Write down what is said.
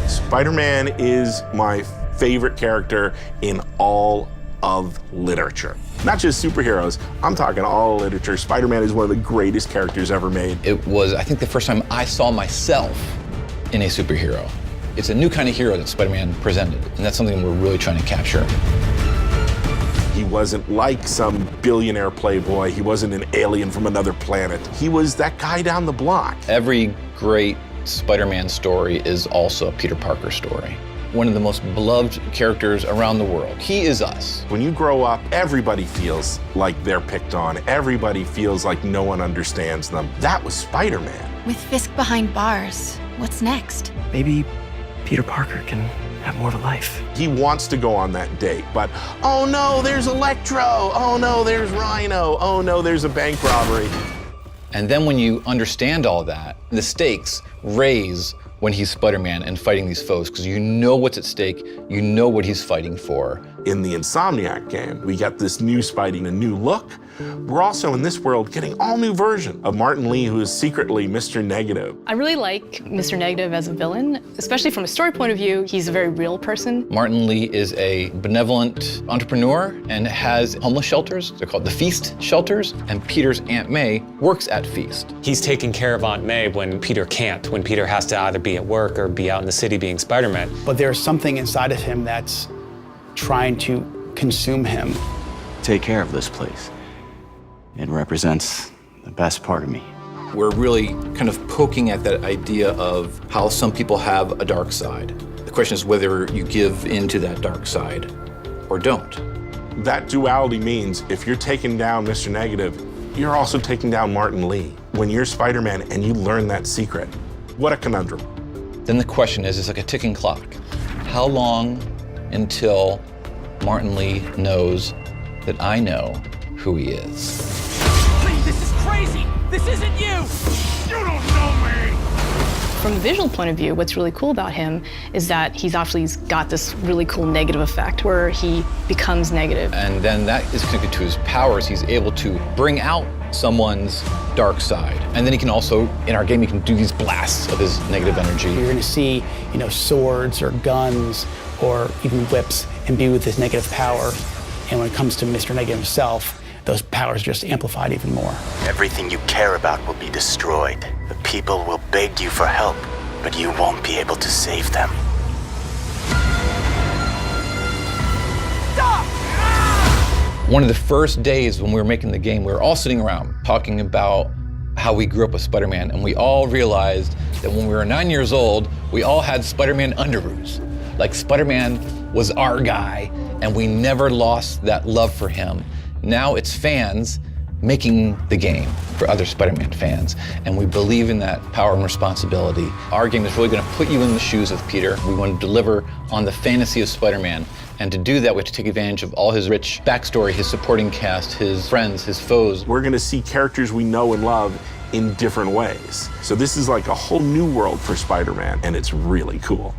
Spider-Man is my favorite character in all of literature. Not just superheroes, I'm talking all literature. Spider-Man is one of the greatest characters ever made. It was, I think, the first time I saw myself in a superhero. It's a new kind of hero that Spider-Man presented, and that's something we're really trying to capture. He wasn't like some billionaire playboy. He wasn't an alien from another planet. He was that guy down the block. Every great Spider-Man story is also a Peter Parker story. One of the most beloved characters around the world. He is us. When you grow up, everybody feels like they're picked on. Everybody feels like no one understands them. That was Spider-Man. With Fisk behind bars, what's next? Maybe Peter Parker can have more of a life. He wants to go on that date, but oh no, there's Electro. Oh no, there's Rhino. Oh no, there's a bank robbery. And then when you understand all that, the stakes raise when he's Spider-Man and fighting these foes, because you know what's at stake, you know what he's fighting for. In the Insomniac game, we got this new Spidey, a new look. We're also in this world getting all new version of Martin Lee, who is secretly Mr. Negative. I really like Mr. Negative as a villain, especially from a story point of view. He's a very real person. Martin Lee is a benevolent entrepreneur and has homeless shelters. They're called the Feast shelters, and Peter's Aunt May works at Feast. He's taking care of Aunt May when Peter can't, when Peter has to either be at work or be out in the city being Spider-Man. But there's something inside of him that's trying to consume him. Take care of this place. It represents the best part of me. We're really kind of poking at that idea of how some people have a dark side. The question is whether you give into that dark side or don't. That duality means if you're taking down Mr. Negative, you're also taking down Martin Lee. When you're Spider-Man and you learn that secret, what a conundrum. Then the question is, it's like a ticking clock. How long until Martin Lee knows that I know who he is? Please, this is crazy! This isn't you! You don't know me! From a visual point of view, what's really cool about him is that he's got this really cool negative effect where he becomes negative. And then that is connected to his powers. He's able to bring out someone's dark side. And then he can also, in our game, he can do these blasts of his negative energy. You're gonna see, swords or guns or even whips imbued with this negative power. And when it comes to Mr. Negative himself, those powers are just amplified even more. Everything you care about will be destroyed. The people will beg you for help, but you won't be able to save them. Stop! One of the first days when we were making the game, we were all sitting around talking about how we grew up with Spider-Man, and we all realized that when we were 9 years old, we all had Spider-Man underoos. Like Spider-Man was our guy, and we never lost that love for him. Now it's fans making the game for other Spider-Man fans, and we believe in that power and responsibility. Our game is really going to put you in the shoes of Peter. We want to deliver on the fantasy of Spider-Man, and to do that, we have to take advantage of all his rich backstory, his supporting cast, his friends, his foes. We're going to see characters we know and love in different ways. So this is like a whole new world for Spider-Man, and it's really cool.